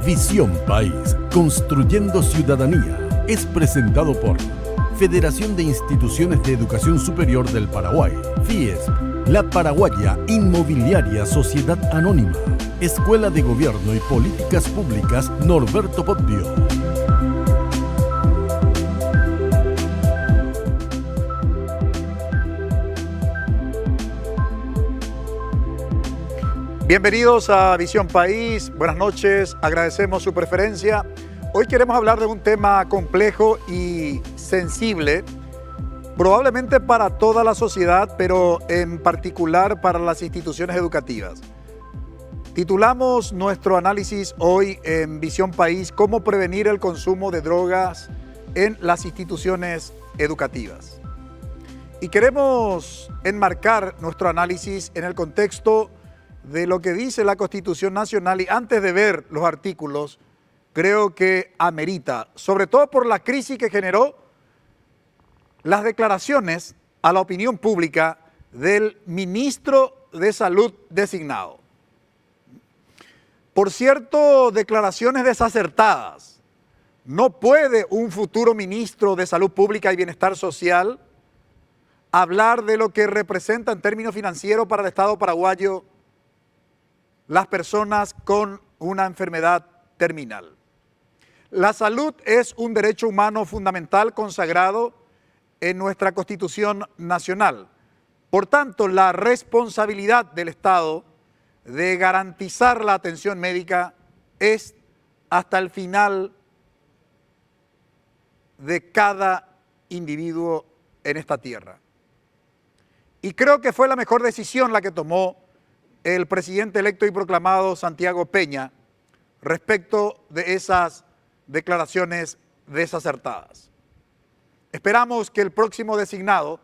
Visión País, construyendo ciudadanía, es presentado por Federación de Instituciones de Educación Superior del Paraguay, FIESP, La Paraguaya Inmobiliaria Sociedad Anónima, Escuela de Gobierno y Políticas Públicas Norberto Bobbio. Bienvenidos a Visión País, buenas noches, agradecemos su preferencia. Hoy queremos hablar de un tema complejo y sensible, probablemente para toda la sociedad, pero en particular para las instituciones educativas. Titulamos nuestro análisis hoy en Visión País, ¿Cómo prevenir el consumo de drogas en las instituciones educativas? Y queremos enmarcar nuestro análisis en el contexto de lo que dice la Constitución Nacional, y antes de ver los artículos, creo que amerita, sobre todo por la crisis que generó las declaraciones a la opinión pública del ministro de Salud designado. Por cierto, declaraciones desacertadas. No puede un futuro ministro de Salud Pública y Bienestar Social hablar de lo que representa en términos financieros para el Estado paraguayo las personas con una enfermedad terminal. La salud es un derecho humano fundamental consagrado en nuestra Constitución Nacional. Por tanto, la responsabilidad del Estado de garantizar la atención médica es hasta el final de cada individuo en esta tierra. Y creo que fue la mejor decisión la que tomó el presidente electo y proclamado Santiago Peña respecto de esas declaraciones desacertadas. Esperamos que el próximo designado,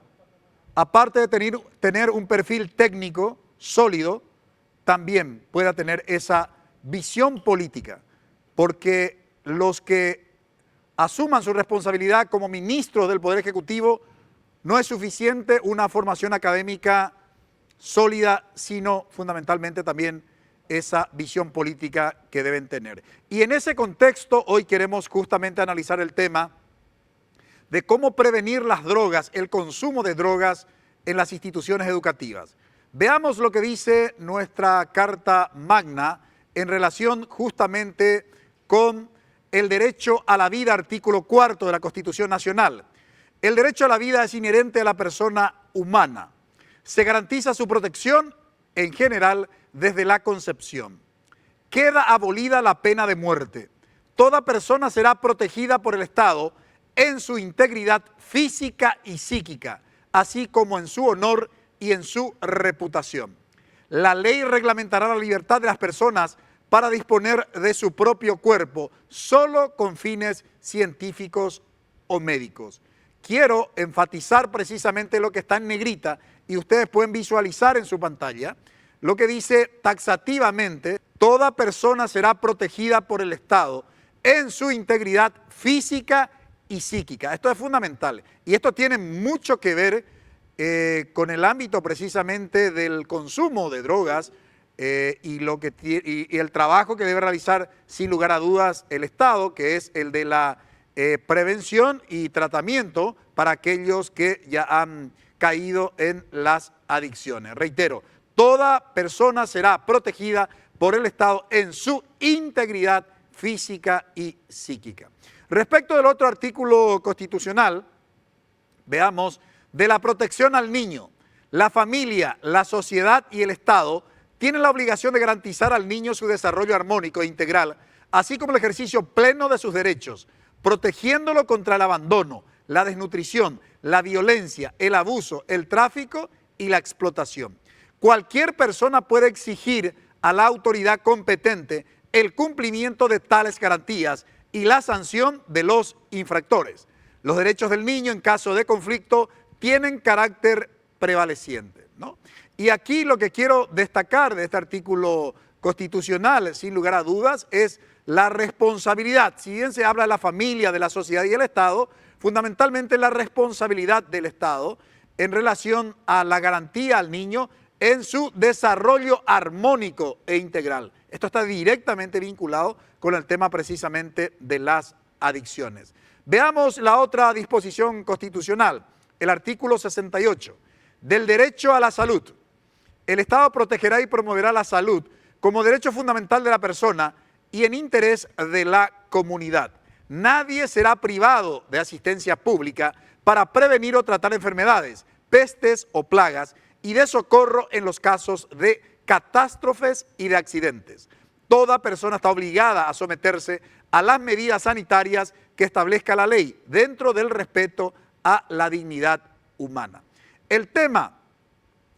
aparte de tener un perfil técnico sólido, también pueda tener esa visión política, porque los que asuman su responsabilidad como ministros del Poder Ejecutivo no es suficiente una formación académica sólida, sino fundamentalmente también esa visión política que deben tener. Y en ese contexto hoy queremos justamente analizar el tema de cómo prevenir las drogas, el consumo de drogas en las instituciones educativas. Veamos lo que dice nuestra Carta Magna en relación justamente con el derecho a la vida, artículo 4 de la Constitución Nacional. El derecho a la vida es inherente a la persona humana. Se garantiza su protección en general desde la concepción. Queda abolida la pena de muerte. Toda persona será protegida por el Estado en su integridad física y psíquica, así como en su honor y en su reputación. La ley reglamentará la libertad de las personas para disponer de su propio cuerpo, solo con fines científicos o médicos. Quiero enfatizar precisamente lo que está en negrita, y ustedes pueden visualizar en su pantalla lo que dice taxativamente: toda persona será protegida por el Estado en su integridad física y psíquica. Esto es fundamental y esto tiene mucho que ver con el ámbito precisamente del consumo de drogas y el trabajo que debe realizar sin lugar a dudas el Estado, que es el de la prevención y tratamiento para aquellos que ya han caído en las adicciones. Reitero, toda persona será protegida por el Estado en su integridad física y psíquica. Respecto del otro artículo constitucional, veamos, de la protección al niño. La familia, la sociedad y el Estado tienen la obligación de garantizar al niño su desarrollo armónico e integral, así como el ejercicio pleno de sus derechos, protegiéndolo contra el abandono, la desnutrición, la violencia, el abuso, el tráfico y la explotación. Cualquier persona puede exigir a la autoridad competente el cumplimiento de tales garantías y la sanción de los infractores. Los derechos del niño en caso de conflicto tienen carácter prevaleciente, ¿no? Y aquí lo que quiero destacar de este artículo constitucional, sin lugar a dudas, es la responsabilidad. Si bien se habla de la familia, de la sociedad y el Estado, fundamentalmente la responsabilidad del Estado en relación a la garantía al niño en su desarrollo armónico e integral. Esto está directamente vinculado con el tema precisamente de las adicciones. Veamos la otra disposición constitucional, el artículo 68, del derecho a la salud. El Estado protegerá y promoverá la salud como derecho fundamental de la persona y en interés de la comunidad. Nadie será privado de asistencia pública para prevenir o tratar enfermedades, pestes o plagas y de socorro en los casos de catástrofes y de accidentes. Toda persona está obligada a someterse a las medidas sanitarias que establezca la ley dentro del respeto a la dignidad humana. El tema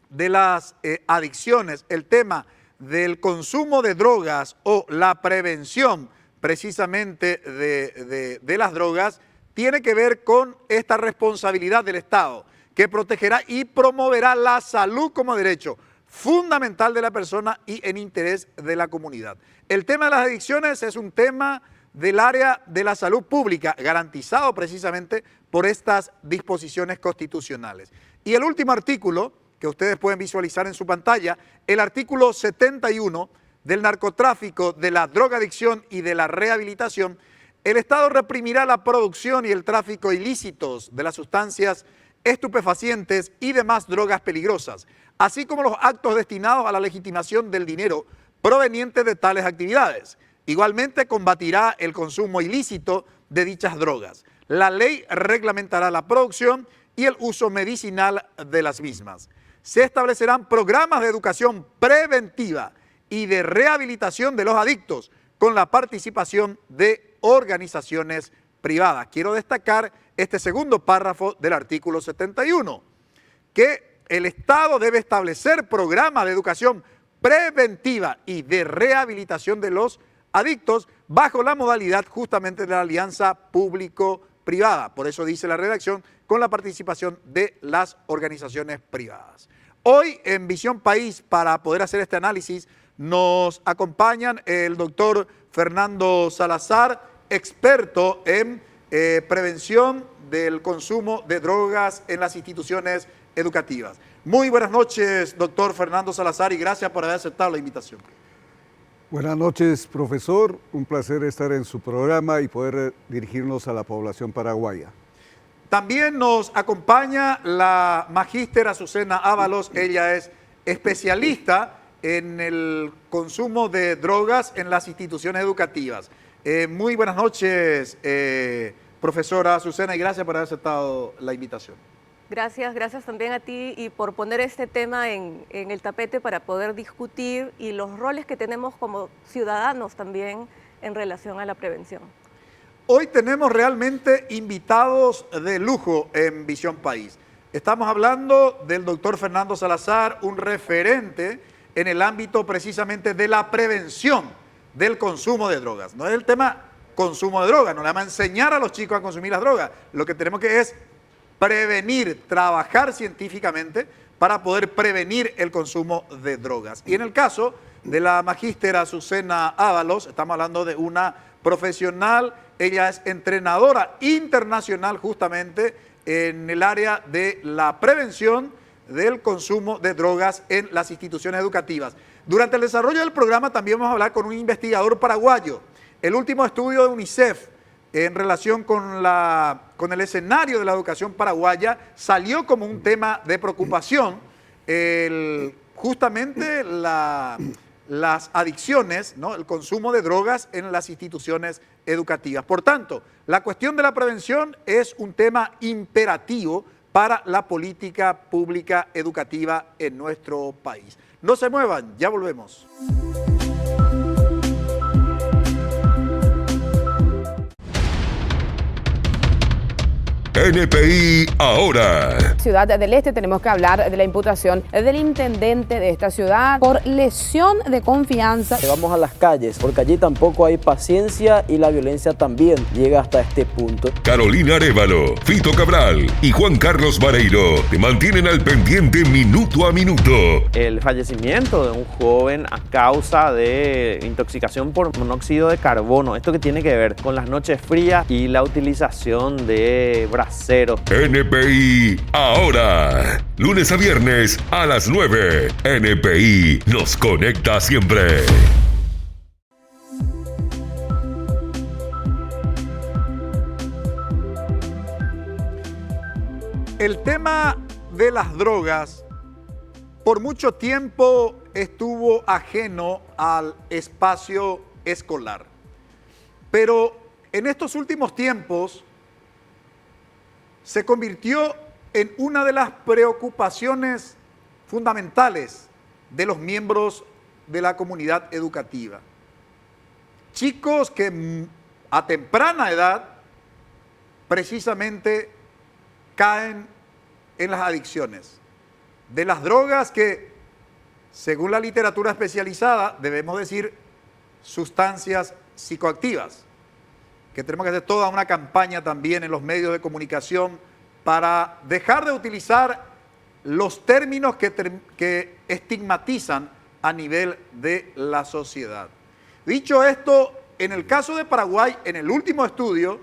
de las adicciones, el tema del consumo de drogas o la prevención precisamente de las drogas tiene que ver con esta responsabilidad del Estado que protegerá y promoverá la salud como derecho fundamental de la persona y en interés de la comunidad. El tema de las adicciones es un tema del área de la salud pública, garantizado precisamente por estas disposiciones constitucionales. Y el último artículo, que ustedes pueden visualizar en su pantalla, el artículo 71 del narcotráfico, de la drogadicción y de la rehabilitación. El Estado reprimirá la producción y el tráfico ilícitos de las sustancias estupefacientes y demás drogas peligrosas, así como los actos destinados a la legitimación del dinero proveniente de tales actividades. Igualmente combatirá el consumo ilícito de dichas drogas. La ley reglamentará la producción y el uso medicinal de las mismas. Se establecerán programas de educación preventiva y de rehabilitación de los adictos con la participación de organizaciones privadas. Quiero destacar este segundo párrafo del artículo 71, que el Estado debe establecer programas de educación preventiva y de rehabilitación de los adictos bajo la modalidad justamente de la alianza público-privada. Por eso dice la redacción, con la participación de las organizaciones privadas. Hoy en Visión País, para poder hacer este análisis, nos acompañan el doctor Fernando Salazar, experto en prevención del consumo de drogas en las instituciones educativas. Muy buenas noches, doctor Fernando Salazar, y gracias por haber aceptado la invitación. Buenas noches, profesor. Un placer estar en su programa y poder dirigirnos a la población paraguaya. También nos acompaña la magíster Azucena Ábalos. Ella es especialista en el consumo de drogas en las instituciones educativas. Muy buenas noches, profesora Azucena, y gracias por haber aceptado la invitación. Gracias también a ti y por poner este tema en el tapete para poder discutir y los roles que tenemos como ciudadanos también en relación a la prevención. Hoy tenemos realmente invitados de lujo en Visión País. Estamos hablando del doctor Fernando Salazar, un referente en el ámbito precisamente de la prevención del consumo de drogas. No es el tema consumo de drogas, no le vamos a enseñar a los chicos a consumir las drogas. Lo que tenemos que es prevenir, trabajar científicamente para poder prevenir el consumo de drogas. Y en el caso de la magíster Azucena Ábalos, estamos hablando de una profesional, ella es entrenadora internacional justamente en el área de la prevención del consumo de drogas en las instituciones educativas. Durante el desarrollo del programa también vamos a hablar con un investigador paraguayo. El último estudio de UNICEF en relación con el escenario de la educación paraguaya salió como un tema de preocupación justamente las adicciones, ¿no? El consumo de drogas en las instituciones educativas. Por tanto, la cuestión de la prevención es un tema imperativo para la política pública educativa en nuestro país. No se muevan, ya volvemos. NPI ahora. Ciudad del Este tenemos que hablar de la imputación del intendente de esta ciudad por lesión de confianza. Vamos a las calles, porque allí tampoco hay paciencia y la violencia también llega hasta este punto. Carolina Arévalo, Fito Cabral y Juan Carlos Vareiro te mantienen al pendiente minuto a minuto. El fallecimiento de un joven a causa de intoxicación por monóxido de carbono. Esto que tiene que ver con las noches frías y la utilización de braseros. NPI ahora. Lunes a viernes a las 9. NPI nos conecta siempre. el tema de las drogas por mucho tiempo estuvo ajeno al espacio escolar. Pero en estos últimos tiempos se convirtió en una de las preocupaciones fundamentales de los miembros de la comunidad educativa. Chicos que a temprana edad precisamente caen en las adicciones de las drogas que, según la literatura especializada, debemos decir sustancias psicoactivas, que tenemos que hacer toda una campaña también en los medios de comunicación para dejar de utilizar los términos que estigmatizan a nivel de la sociedad. Dicho esto, en el caso de Paraguay, en el último estudio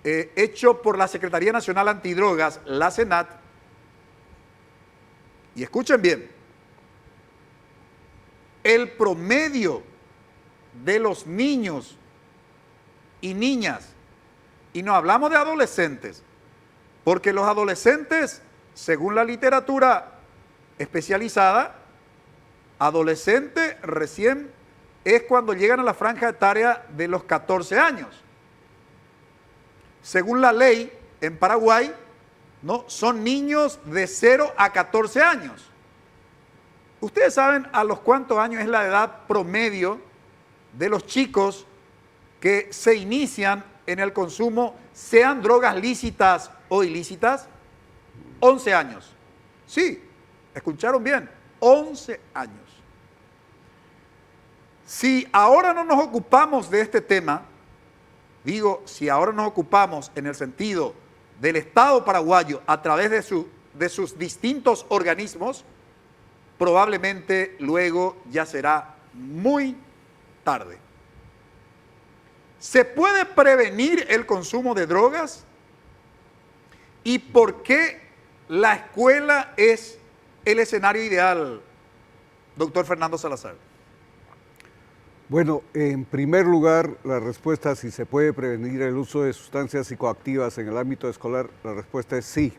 hecho por la Secretaría Nacional Antidrogas, la SENAT, y escuchen bien, el promedio de los niños y niñas, y no hablamos de adolescentes, porque los adolescentes, según la literatura especializada, adolescente recién es cuando llegan a la franja etaria de los 14 años. Según la ley en Paraguay, ¿no?, son niños de 0 a 14 años. ¿Ustedes saben a los cuántos años es la edad promedio de los chicos que se inician en el consumo, sean drogas lícitas o ilícitas? 11 años. Sí, escucharon bien, 11 años. Si ahora no nos ocupamos de este tema, digo, si ahora nos ocupamos en el sentido del Estado paraguayo a través de sus distintos organismos, probablemente luego ya será muy tarde. ¿Se puede prevenir el consumo de drogas? ¿Y por qué la escuela es el escenario ideal, doctor Fernando Salazar? Bueno, en primer lugar, la respuesta a si se puede prevenir el uso de sustancias psicoactivas en el ámbito escolar, la respuesta es sí.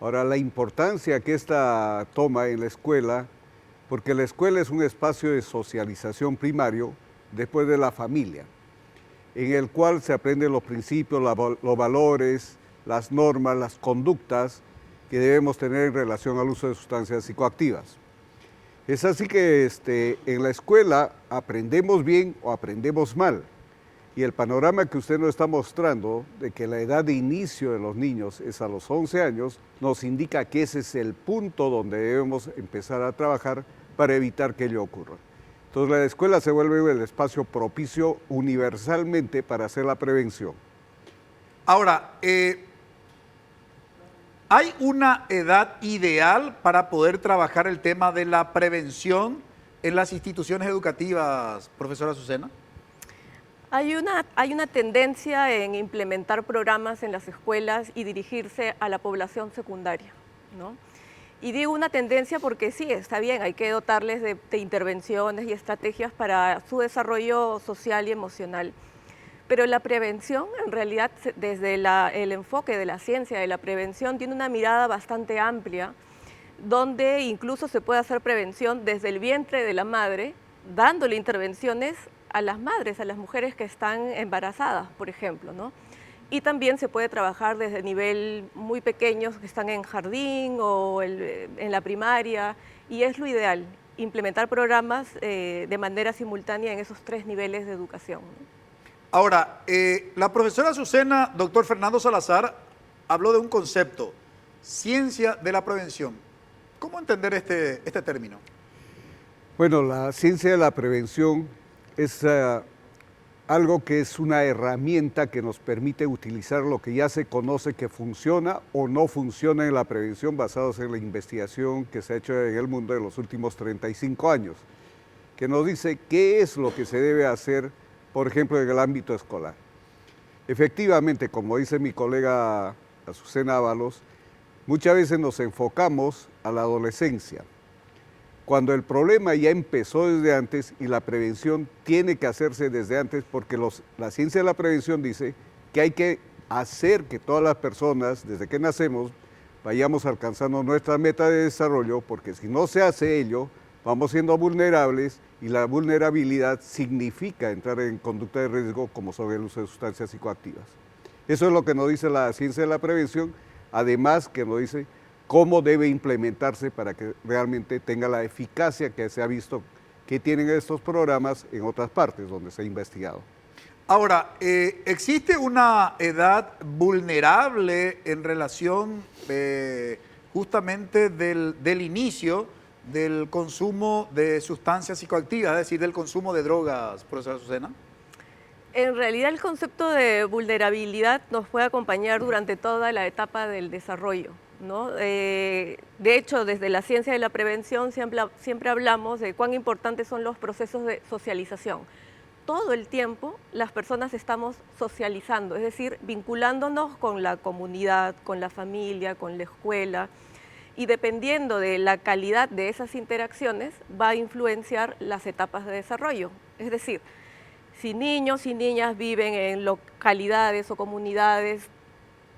Ahora, la importancia que esta toma en la escuela, porque la escuela es un espacio de socialización primario después de la familia, en el cual se aprenden los principios, los valores, las normas, las conductas que debemos tener en relación al uso de sustancias psicoactivas. Es así que en la escuela aprendemos bien o aprendemos mal. Y el panorama que usted nos está mostrando, de que la edad de inicio de los niños es a los 11 años, nos indica que ese es el punto donde debemos empezar a trabajar para evitar que ello ocurra. Entonces la escuela se vuelve el espacio propicio universalmente para hacer la prevención. Ahora, ¿hay una edad ideal para poder trabajar el tema de la prevención en las instituciones educativas, profesora Azucena? Hay una tendencia en implementar programas en las escuelas y dirigirse a la población secundaria, ¿no? Y digo una tendencia porque sí, está bien, hay que dotarles de intervenciones y estrategias para su desarrollo social y emocional. Pero la prevención, en realidad, desde el enfoque de la ciencia de la prevención, tiene una mirada bastante amplia, donde incluso se puede hacer prevención desde el vientre de la madre, dándole intervenciones a las madres, a las mujeres que están embarazadas, por ejemplo, ¿no? Y también se puede trabajar desde nivel muy pequeños que están en jardín o en la primaria, y es lo ideal, implementar programas de manera simultánea en esos 3 niveles de educación, ¿no? Ahora, la profesora Azucena, doctor Fernando Salazar, habló de un concepto, ciencia de la prevención. ¿Cómo entender este término? Bueno, la ciencia de la prevención es algo que es una herramienta que nos permite utilizar lo que ya se conoce que funciona o no funciona en la prevención, basados en la investigación que se ha hecho en el mundo en los últimos 35 años, que nos dice qué es lo que se debe hacer, por ejemplo, en el ámbito escolar. Efectivamente, como dice mi colega Azucena Ábalos, muchas veces nos enfocamos a la adolescencia, cuando el problema ya empezó desde antes y la prevención tiene que hacerse desde antes, porque la ciencia de la prevención dice que hay que hacer que todas las personas, desde que nacemos, vayamos alcanzando nuestra meta de desarrollo, porque si no se hace ello, vamos siendo vulnerables y la vulnerabilidad significa entrar en conducta de riesgo como son el uso de sustancias psicoactivas. Eso es lo que nos dice la ciencia de la prevención, además que nos dice cómo debe implementarse para que realmente tenga la eficacia que se ha visto que tienen estos programas en otras partes donde se ha investigado. Ahora, ¿existe una edad vulnerable en relación justamente del inicio del consumo de sustancias psicoactivas, es decir, del consumo de drogas, profesora Azucena? En realidad el concepto de vulnerabilidad nos puede acompañar durante toda la etapa del desarrollo, ¿no? De hecho, desde la ciencia de la prevención siempre hablamos de cuán importantes son los procesos de socialización. Todo el tiempo las personas estamos socializando, es decir, vinculándonos con la comunidad, con la familia, con la escuela, y dependiendo de la calidad de esas interacciones va a influenciar las etapas de desarrollo. Es decir, si niños y niñas viven en localidades o comunidades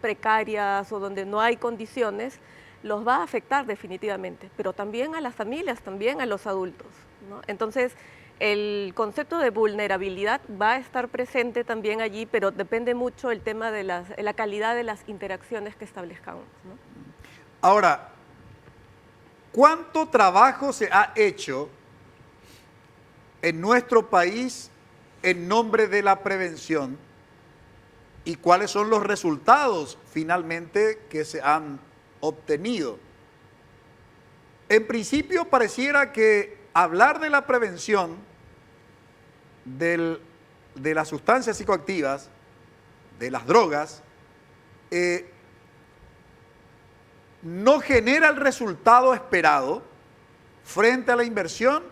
precarias o donde no hay condiciones, los va a afectar definitivamente, pero también a las familias, también a los adultos, ¿no? Entonces, el concepto de vulnerabilidad va a estar presente también allí, pero depende mucho el tema de la calidad de las interacciones que establezcamos, ¿no? Ahora, ¿cuánto trabajo se ha hecho en nuestro país en nombre de la prevención y cuáles son los resultados finalmente que se han obtenido? En principio pareciera que hablar de la prevención de las sustancias psicoactivas, de las drogas, no genera el resultado esperado frente a la inversión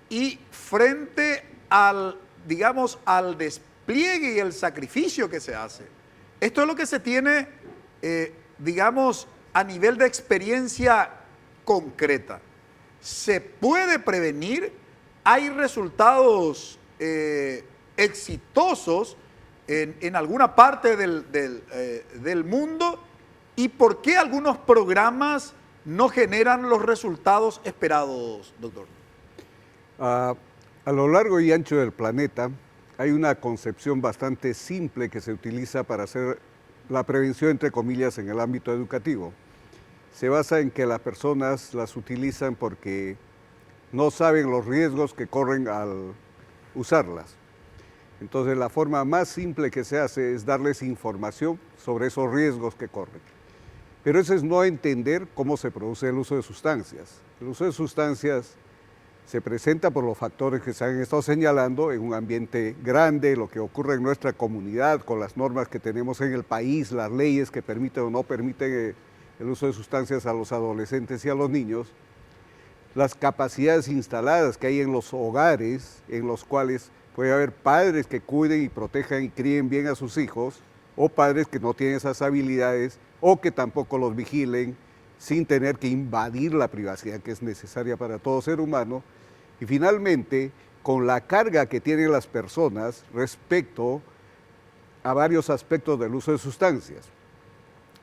y frente al, digamos, al despliegue y el sacrificio que se hace. Esto es lo que se tiene, digamos, a nivel de experiencia concreta. Se puede prevenir, hay resultados exitosos en alguna parte del mundo. ¿Y por qué algunos programas no generan los resultados esperados, doctor? A lo largo y ancho del planeta hay una concepción bastante simple que se utiliza para hacer la prevención, entre comillas, en el ámbito educativo. Se basa en que las personas las utilizan porque no saben los riesgos que corren al usarlas. Entonces la forma más simple que se hace es darles información sobre esos riesgos que corren. Pero eso es no entender cómo se produce el uso de sustancias. El uso de sustancias se presenta por los factores que se han estado señalando en un ambiente grande, lo que ocurre en nuestra comunidad, con las normas que tenemos en el país, las leyes que permiten o no permiten el uso de sustancias a los adolescentes y a los niños, las capacidades instaladas que hay en los hogares, en los cuales puede haber padres que cuiden y protejan y críen bien a sus hijos, o padres que no tienen esas habilidades o que tampoco los vigilen sin tener que invadir la privacidad que es necesaria para todo ser humano. Y finalmente, con la carga que tienen las personas respecto a varios aspectos del uso de sustancias.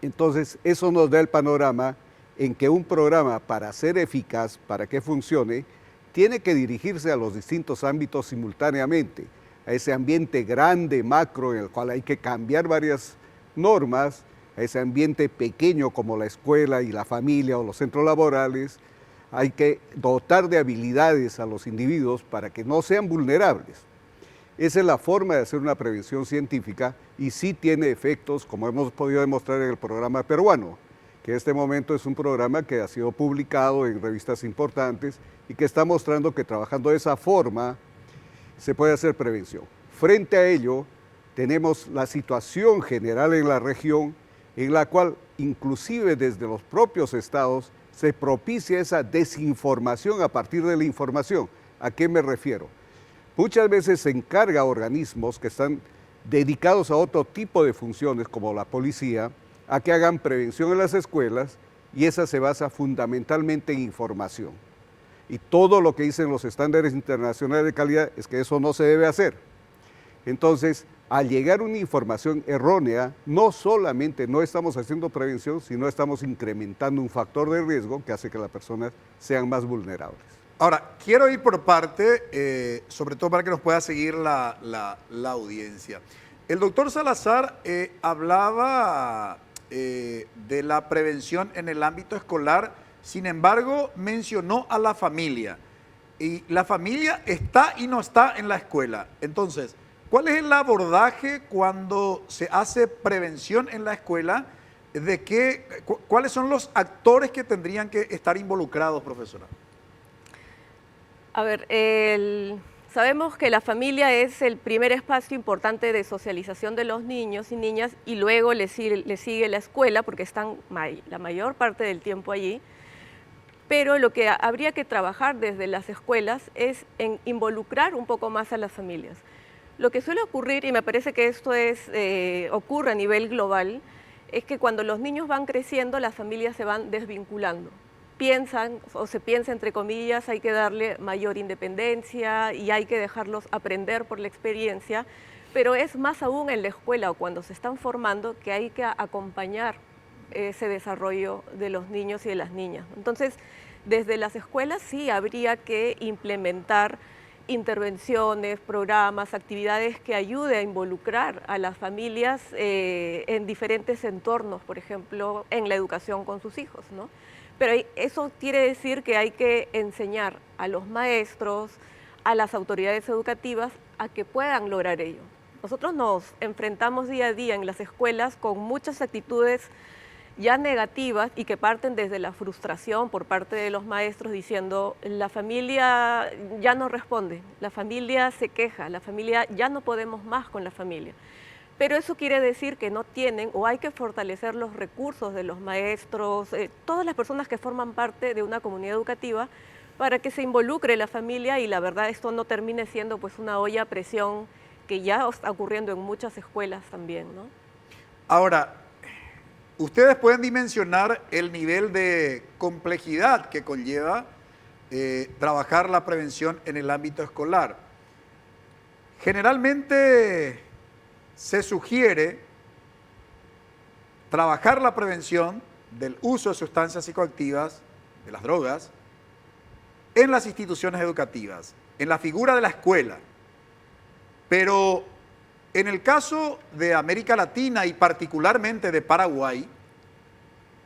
Entonces, eso nos da el panorama en que un programa, para ser eficaz, para que funcione, tiene que dirigirse a los distintos ámbitos simultáneamente, a ese ambiente grande, macro, en el cual hay que cambiar varias normas, a ese ambiente pequeño como la escuela y la familia o los centros laborales. Hay que dotar de habilidades a los individuos para que no sean vulnerables. Esa es la forma de hacer una prevención científica y sí tiene efectos, como hemos podido demostrar en el programa peruano, que en este momento es un programa que ha sido publicado en revistas importantes y que está mostrando que trabajando de esa forma se puede hacer prevención. Frente a ello, tenemos la situación general en la región en la cual inclusive desde los propios estados se propicia esa desinformación a partir de la información. ¿A qué me refiero? Muchas veces se encarga a organismos que están dedicados a otro tipo de funciones, como la policía, a que hagan prevención en las escuelas, y esa se basa fundamentalmente en información. Y todo lo que dicen los estándares internacionales de calidad es que eso no se debe hacer. Entonces, al llegar una información errónea, no solamente no estamos haciendo prevención, sino estamos incrementando un factor de riesgo que hace que las personas sean más vulnerables. Ahora, quiero ir por parte, sobre todo para que nos pueda seguir la audiencia. El doctor Salazar hablaba de la prevención en el ámbito escolar, sin embargo, mencionó a la familia. Y la familia está y no está en la escuela. Entonces, ¿cuál es el abordaje cuando se hace prevención en la escuela? ¿Cuáles son los actores que tendrían que estar involucrados, profesora? A ver, sabemos que la familia es el primer espacio importante de socialización de los niños y niñas y luego le sigue la escuela porque están la mayor parte del tiempo allí. Pero lo que habría que trabajar desde las escuelas es en involucrar un poco más a las familias. Lo que suele ocurrir, y me parece que esto ocurre a nivel global, es que cuando los niños van creciendo, las familias se van desvinculando. Se piensa, entre comillas, hay que darle mayor independencia y hay que dejarlos aprender por la experiencia, pero es más aún en la escuela o cuando se están formando que hay que acompañar ese desarrollo de los niños y de las niñas. Entonces, desde las escuelas sí habría que implementar intervenciones, programas, actividades que ayuden a involucrar a las familias en diferentes entornos, por ejemplo, en la educación con sus hijos, ¿no? Pero eso quiere decir que hay que enseñar a los maestros, a las autoridades educativas, a que puedan lograr ello. Nosotros nos enfrentamos día a día en las escuelas con muchas actitudes ya negativas y que parten desde la frustración por parte de los maestros diciendo la familia ya no responde, la familia se queja, la familia ya no podemos más con la familia. Pero eso quiere decir que no tienen o hay que fortalecer los recursos de los maestros, todas las personas que forman parte de una comunidad educativa para que se involucre la familia y la verdad esto no termine siendo pues una olla a presión que ya está ocurriendo en muchas escuelas también, ¿no? Ahora, ustedes pueden dimensionar el nivel de complejidad que conlleva trabajar la prevención en el ámbito escolar. Generalmente se sugiere trabajar la prevención del uso de sustancias psicoactivas, de las drogas, en las instituciones educativas, en la figura de la escuela. Pero en el caso de América Latina y particularmente de Paraguay,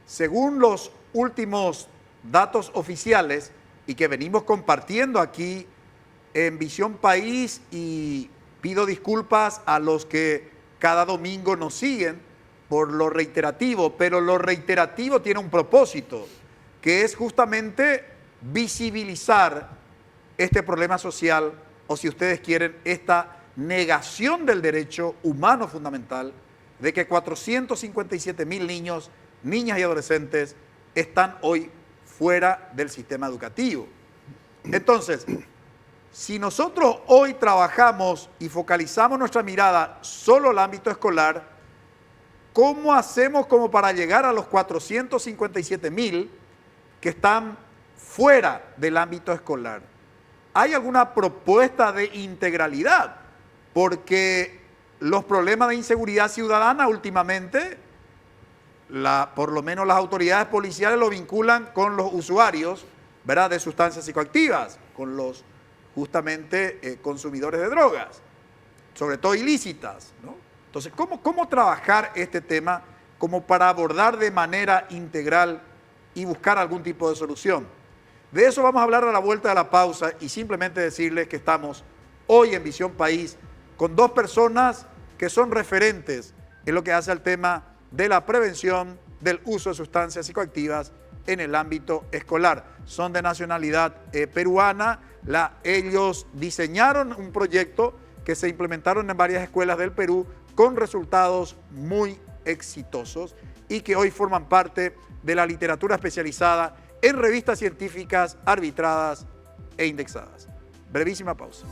según los últimos datos oficiales y que venimos compartiendo aquí en Visión País, y pido disculpas a los que cada domingo nos siguen por lo reiterativo, pero lo reiterativo tiene un propósito, que es justamente visibilizar este problema social, o si ustedes quieren, esta negación del derecho humano fundamental de que 457.000 niños, niñas y adolescentes están hoy fuera del sistema educativo. Entonces, si nosotros hoy trabajamos y focalizamos nuestra mirada solo al ámbito escolar, ¿cómo hacemos como para llegar a los 457.000 que están fuera del ámbito escolar? ¿Hay alguna propuesta de integralidad? Porque los problemas de inseguridad ciudadana últimamente, por lo menos las autoridades policiales lo vinculan con los usuarios, ¿verdad?, de sustancias psicoactivas, con los justamente consumidores de drogas, sobre todo ilícitas, ¿no? Entonces, ¿cómo trabajar este tema como para abordar de manera integral y buscar algún tipo de solución? De eso vamos a hablar a la vuelta de la pausa y simplemente decirles que estamos hoy en Visión País con dos personas que son referentes en lo que hace al tema de la prevención del uso de sustancias psicoactivas en el ámbito escolar. Son de nacionalidad peruana. Ellos diseñaron un proyecto que se implementaron en varias escuelas del Perú con resultados muy exitosos y que hoy forman parte de la literatura especializada en revistas científicas arbitradas e indexadas. Brevísima pausa.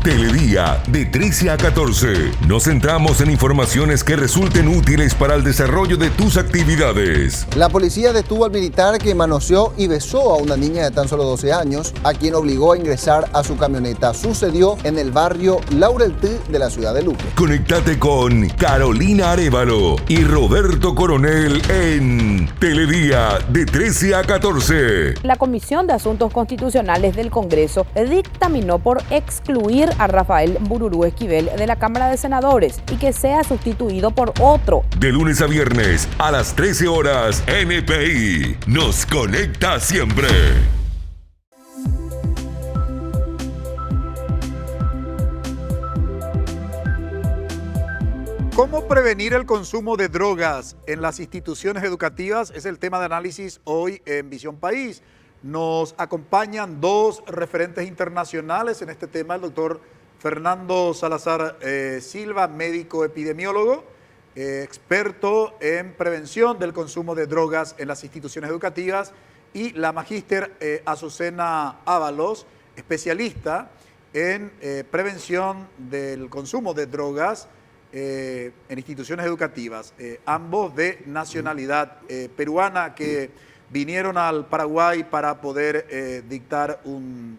Televida. día, de 13 a 14, nos centramos en informaciones que resulten útiles para el desarrollo de tus actividades. La policía detuvo al militar que manoseó y besó a una niña de tan solo 12 años, a quien obligó a ingresar a su camioneta. Sucedió en el barrio Laureltí de la ciudad de Luque. Conéctate con Carolina Arévalo y Roberto Coronel en Teledía, de 13 a 14. La Comisión de Asuntos Constitucionales del Congreso dictaminó por excluir a Rafael Bururú Esquivel de la Cámara de Senadores y que sea sustituido por otro. De lunes a viernes a las 13 horas, NPI nos conecta siempre. ¿Cómo prevenir el consumo de drogas en las instituciones educativas? Es el tema de análisis hoy en Visión País. Nos acompañan dos referentes internacionales en este tema, el doctor Fernando Salazar Silva, médico epidemiólogo, experto en prevención del consumo de drogas en las instituciones educativas, y la magíster Azucena Ábalos, especialista en prevención del consumo de drogas en instituciones educativas, ambos de nacionalidad peruana, que vinieron al Paraguay para poder dictar un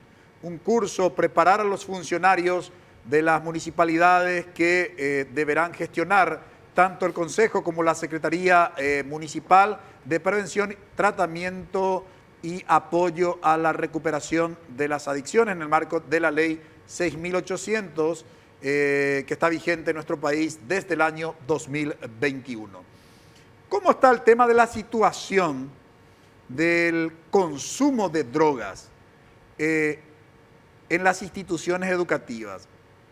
curso, preparar a los funcionarios de las municipalidades que deberán gestionar tanto el Consejo como la Secretaría Municipal de Prevención, Tratamiento y Apoyo a la Recuperación de las Adicciones en el marco de la Ley 6.800, que está vigente en nuestro país desde el año 2021. ¿Cómo está el tema de la situación del consumo de drogas en las instituciones educativas?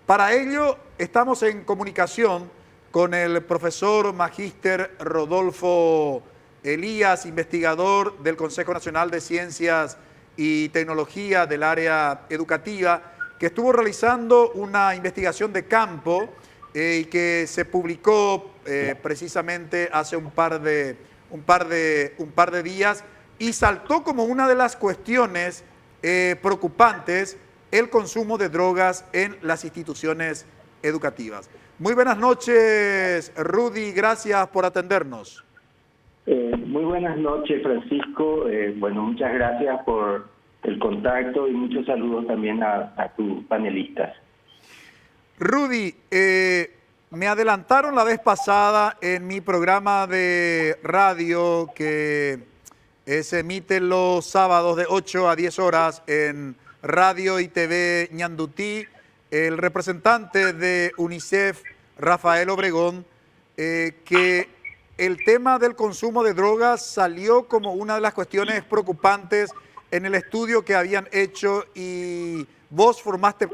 Para ello estamos en comunicación con el profesor magíster Rodolfo Elías, investigador del Consejo Nacional de Ciencias y Tecnología del área educativa, que estuvo realizando una investigación de campo y que se publicó precisamente hace un par de días, y saltó como una de las cuestiones preocupantes el consumo de drogas en las instituciones educativas. Muy buenas noches, Rudy, gracias por atendernos. Muy buenas noches, Francisco. Bueno, muchas gracias por el contacto y muchos saludos también a tus panelistas. Rudy, me adelantaron la vez pasada en mi programa de radio que se emite los sábados de 8 a 10 horas en Radio y TV Ñandutí, el representante de UNICEF, Rafael Obregón, que el tema del consumo de drogas salió como una de las cuestiones preocupantes en el estudio que habían hecho, y vos formaste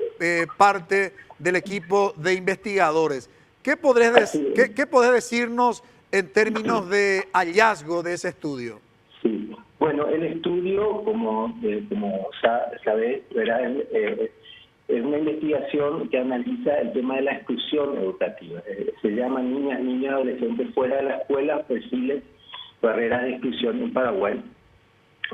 parte del equipo de investigadores. ¿Qué podés decirnos en términos de hallazgo de ese estudio? Sí, bueno, el estudio, como sabes, es una investigación que analiza el tema de la exclusión educativa. Se llama niñas y adolescentes fuera de la escuela, perfiles, barreras de exclusión en Paraguay.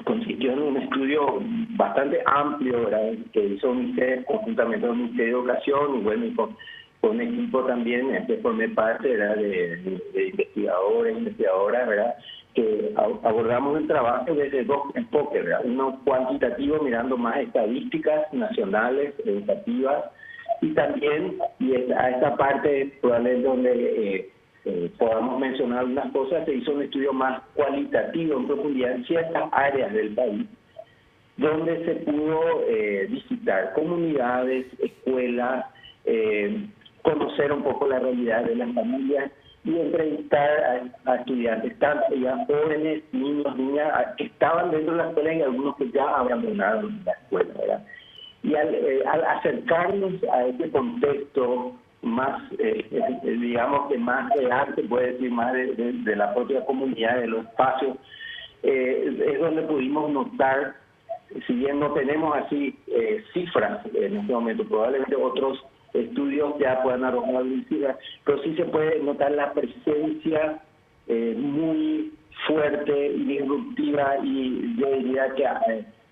Consistió en un estudio bastante amplio, ¿verdad?, que hizo UNICEF conjuntamente con el Ministerio de Educación, y bueno, y con un equipo también que formé parte, ¿verdad?, de investigadores, investigadoras, ¿verdad?, que abordamos el trabajo desde dos enfoques, ¿verdad?, uno cuantitativo, mirando más estadísticas nacionales, educativas, y también, y a esta parte probablemente donde podamos mencionar unas cosas, se hizo un estudio más cualitativo en profundidad en ciertas áreas del país, donde se pudo visitar comunidades, escuelas, conocer un poco la realidad de las familias y entrevistar a estudiantes, tanto ya jóvenes, niños, niñas, que estaban dentro de la escuela y algunos que ya abandonaron la escuela, ¿verdad? Y al acercarnos a este contexto más, digamos que más real, se puede decir, más de la propia comunidad, de los espacios, es donde pudimos notar, si bien no tenemos así cifras en este momento, probablemente otros estudios ya puedan arrojar cifras, pero sí se puede notar la presencia muy fuerte y disruptiva, y yo diría que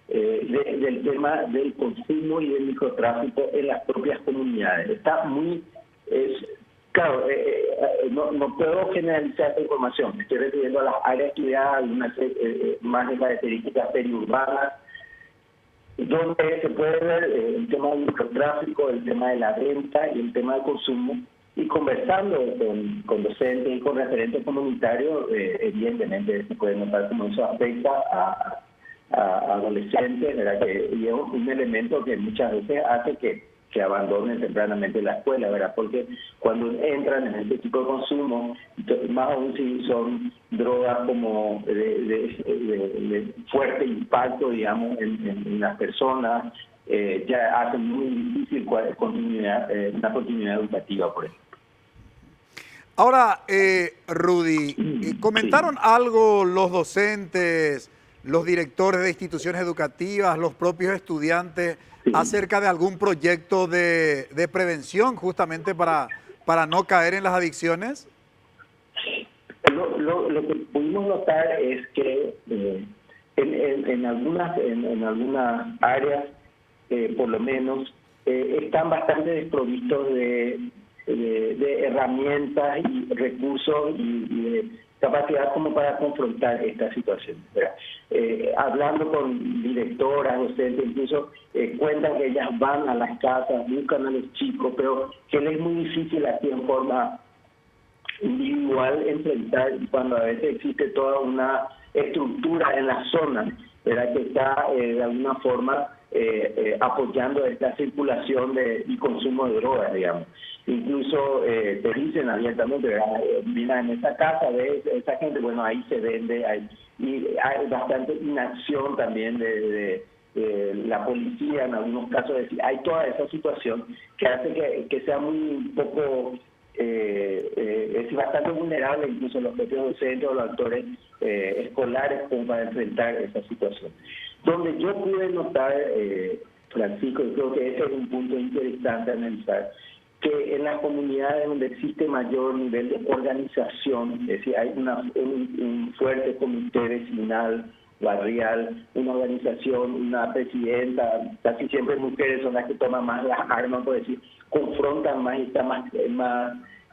del tema del consumo y del microtráfico en las propias comunidades. Está muy... Claro, no puedo generalizar esta información. Me estoy refiriendo a las áreas estudiadas, algunas más de características periurbanas, donde se puede ver el tema del microtráfico, el tema de la venta y el tema del consumo. Y conversando con docentes y con referentes comunitarios, evidentemente se puede notar cómo eso afecta a adolescentes, ¿verdad? Y es un elemento que muchas veces hace que abandonen tempranamente la escuela, ¿verdad? Porque cuando entran en este tipo de consumo, más aún si son drogas como de fuerte impacto, digamos, en las personas, ya hacen muy difícil una continuidad educativa, por ejemplo. Ahora, Rudy, ¿comentaron algo los docentes, los directores de instituciones educativas, los propios estudiantes, acerca de algún proyecto de prevención justamente para no caer en las adicciones? Lo que pudimos notar es que en algunas áreas, por lo menos, están bastante desprovistos de herramientas y recursos y de capacidad como para confrontar esta situación. Hablando con directoras, docentes, incluso cuentan que ellas van a las casas, buscan a los chicos, pero que les es muy difícil así en forma individual enfrentar cuando a veces existe toda una estructura en la zona, ¿verdad? Que está de alguna forma apoyando esta circulación y consumo de drogas, digamos. Incluso te dicen abiertamente, mira, en esa casa de esa gente, bueno, ahí se vende, y hay bastante inacción también de la policía en algunos casos. Hay toda esa situación que hace que sea muy poco, es bastante vulnerable incluso los propios docentes o los actores escolares como para enfrentar esa situación. Donde yo pude notar, Francisco, y creo que ese es un punto interesante a analizar, que en las comunidades donde existe mayor nivel de organización, es decir, hay un fuerte comité vecinal, barrial, una organización, una presidenta, casi siempre mujeres son las que toman más las armas, por decir, confrontan más y están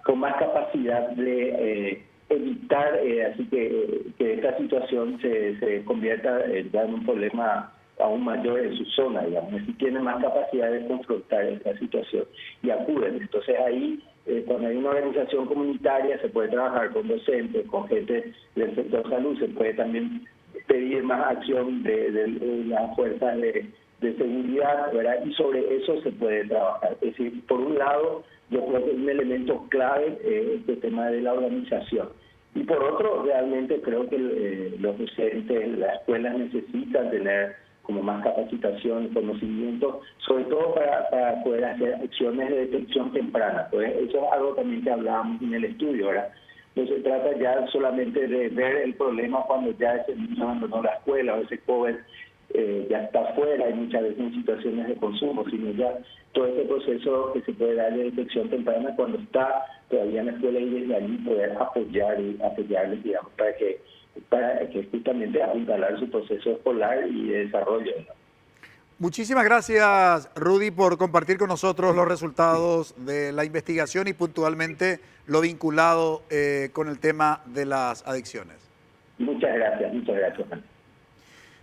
con más capacidad de evitar así que esta situación se convierta ya en un problema aún mayor en su zona, digamos, si tienen más capacidad de confrontar esta situación y acuden. Entonces ahí, cuando hay una organización comunitaria, se puede trabajar con docentes, con gente del sector salud, se puede también pedir más acción de las fuerzas de seguridad, ¿verdad? Y sobre eso se puede trabajar. Es decir, por un lado, yo creo que es un elemento clave este tema de la organización. Y por otro, realmente creo que los docentes, las escuelas necesitan tener como más capacitación y conocimiento, sobre todo para poder hacer acciones de detección temprana. Pues eso es algo también que hablábamos en el estudio, ¿verdad? No se trata ya solamente de ver el problema cuando ya ese niño abandonó la escuela o ese joven ya está fuera y muchas veces en situaciones de consumo, sino ya todo ese proceso que se puede dar de detección temprana cuando está todavía en la escuela y desde allí poder apoyarles, digamos, para que justamente apuntalar su proceso escolar y de desarrollo, ¿no? Muchísimas gracias, Rudy, por compartir con nosotros los resultados de la investigación y puntualmente lo vinculado con el tema de las adicciones. Muchas gracias, Juan.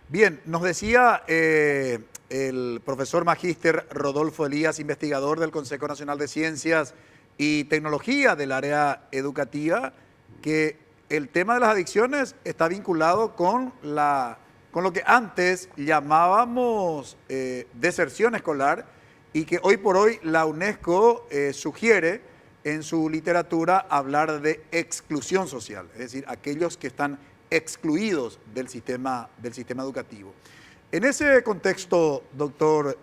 Bien, nos decía el profesor magíster Rodolfo Elías, investigador del Consejo Nacional de Ciencias y Tecnología del área educativa, que el tema de las adicciones está vinculado con lo que antes llamábamos deserción escolar y que hoy por hoy la UNESCO sugiere en su literatura hablar de exclusión social, es decir, aquellos que están excluidos del sistema educativo. En ese contexto, doctor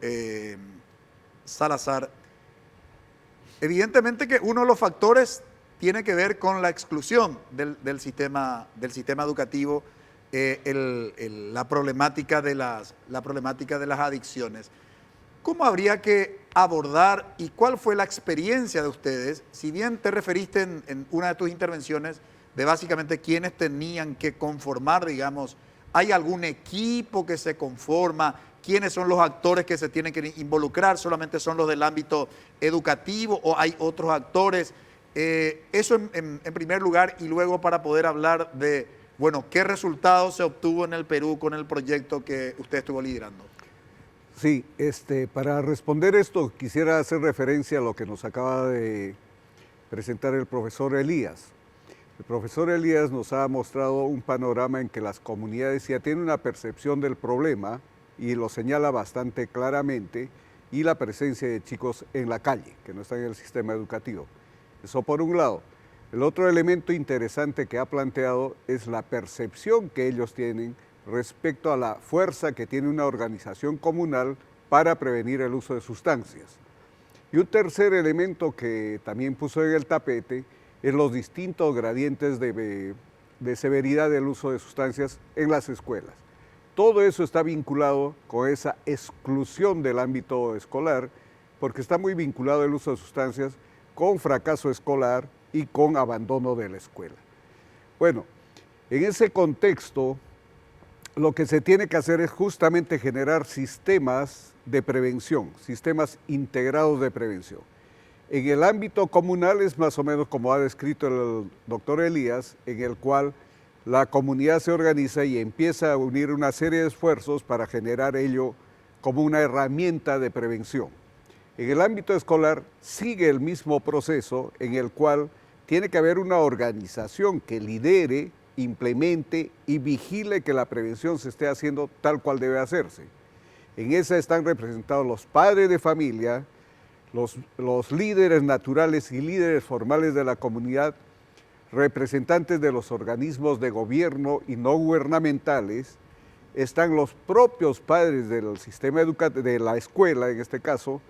Salazar, evidentemente que uno de los factores tiene que ver con la exclusión del sistema educativo, la problemática de las adicciones. ¿Cómo habría que abordar y cuál fue la experiencia de ustedes? Si bien te referiste en una de tus intervenciones de básicamente quienes tenían que conformar, digamos, ¿Hay algún equipo que se conforma? ¿Quiénes son los actores que se tienen que involucrar? ¿Solamente son los del ámbito educativo o hay otros actores? Eso en primer lugar, y luego para poder hablar de, bueno, ¿qué resultados se obtuvo en el Perú con el proyecto que usted estuvo liderando? Sí, para responder esto quisiera hacer referencia a lo que nos acaba de presentar el profesor Elías. El profesor Elías nos ha mostrado un panorama en que las comunidades ya tienen una percepción del problema y lo señala bastante claramente, y la presencia de chicos en la calle, que no están en el sistema educativo. Eso por un lado. El otro elemento interesante que ha planteado es la percepción que ellos tienen respecto a la fuerza que tiene una organización comunal para prevenir el uso de sustancias. Y un tercer elemento que también puso en el tapete es los distintos gradientes de severidad del uso de sustancias en las escuelas. Todo eso está vinculado con esa exclusión del ámbito escolar, porque está muy vinculado el uso de sustancias con fracaso escolar y con abandono de la escuela. Bueno, en ese contexto, lo que se tiene que hacer es justamente generar sistemas de prevención, sistemas integrados de prevención. En el ámbito comunal es más o menos como ha descrito el doctor Elías, en el cual la comunidad se organiza y empieza a unir una serie de esfuerzos para generar ello como una herramienta de prevención. En el ámbito escolar sigue el mismo proceso en el cual tiene que haber una organización que lidere, implemente y vigile que la prevención se esté haciendo tal cual debe hacerse. En esa están representados los padres de familia, los líderes naturales y líderes formales de la comunidad, representantes de los organismos de gobierno y no gubernamentales, están los propios padres del sistema educativo, de la escuela en este caso,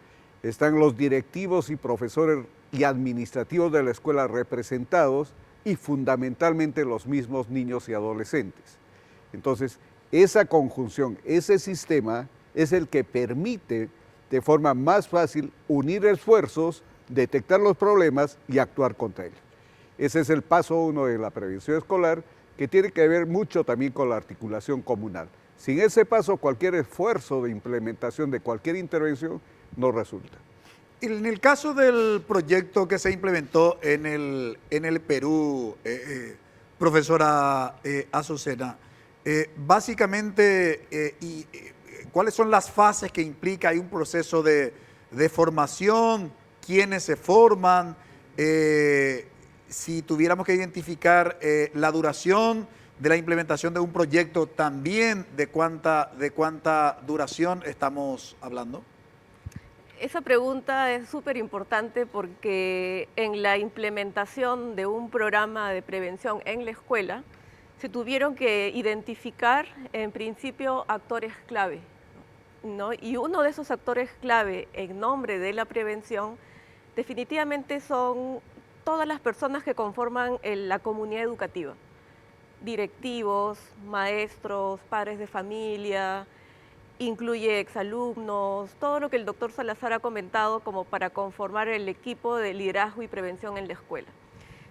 están los directivos y profesores y administrativos de la escuela representados y fundamentalmente los mismos niños y adolescentes. Entonces, esa conjunción, ese sistema es el que permite de forma más fácil unir esfuerzos, detectar los problemas y actuar contra ellos. Ese es el paso 1 de la prevención escolar, que tiene que ver mucho también con la articulación comunal. Sin ese paso, cualquier esfuerzo de implementación de cualquier intervención no resulta. En el caso del proyecto que se implementó en el Perú, profesora Azucena, básicamente, ¿cuáles son las fases que implica? ¿Hay un proceso de formación? ¿Quiénes se forman? Si tuviéramos que identificar la duración de la implementación de un proyecto, también de cuánta duración estamos hablando. Esa pregunta es súper importante porque en la implementación de un programa de prevención en la escuela se tuvieron que identificar en principio actores clave, ¿no? Y uno de esos actores clave en nombre de la prevención definitivamente son todas las personas que conforman la comunidad educativa, directivos, maestros, padres de familia, incluye exalumnos, todo lo que el doctor Salazar ha comentado como para conformar el equipo de liderazgo y prevención en la escuela.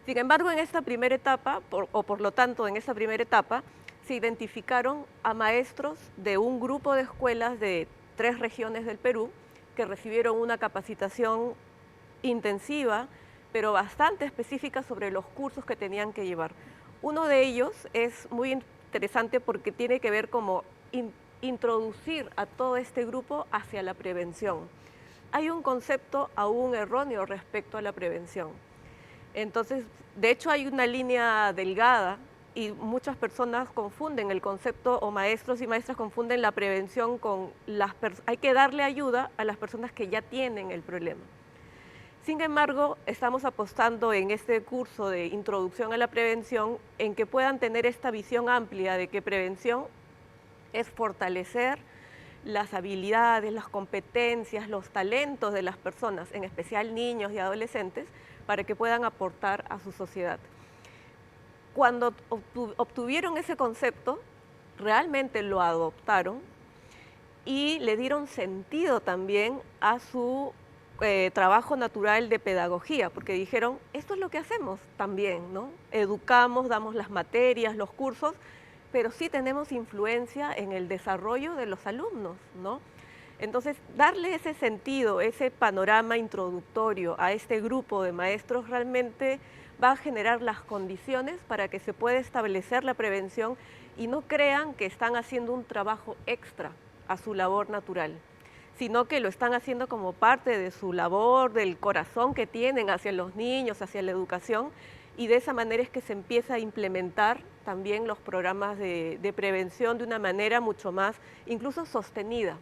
Sin embargo, en esta primera etapa, por lo tanto, en esta primera etapa, se identificaron a maestros de un grupo de escuelas de 3 regiones del Perú que recibieron una capacitación intensiva, pero bastante específica sobre los cursos que tenían que llevar. Uno de ellos es muy interesante porque tiene que ver como introducir a todo este grupo hacia la prevención. Hay un concepto aún erróneo respecto a la prevención. Entonces, de hecho hay una línea delgada y muchas personas confunden el concepto, o maestros y maestras confunden la prevención con hay que darle ayuda a las personas que ya tienen el problema. Sin embargo, estamos apostando en este curso de introducción a la prevención en que puedan tener esta visión amplia de que prevención es fortalecer las habilidades, las competencias, los talentos de las personas, en especial niños y adolescentes, para que puedan aportar a su sociedad. Cuando obtuvieron ese concepto, realmente lo adoptaron y le dieron sentido también a su trabajo natural de pedagogía, porque dijeron, esto es lo que hacemos también, ¿no? Educamos, damos las materias, los cursos, pero sí tenemos influencia en el desarrollo de los alumnos, ¿no? Entonces, darle ese sentido, ese panorama introductorio a este grupo de maestros realmente va a generar las condiciones para que se pueda establecer la prevención y no crean que están haciendo un trabajo extra a su labor natural, sino que lo están haciendo como parte de su labor, del corazón que tienen hacia los niños, hacia la educación, y de esa manera es que se empieza a implementar también los programas de prevención de una manera mucho más, incluso sostenida,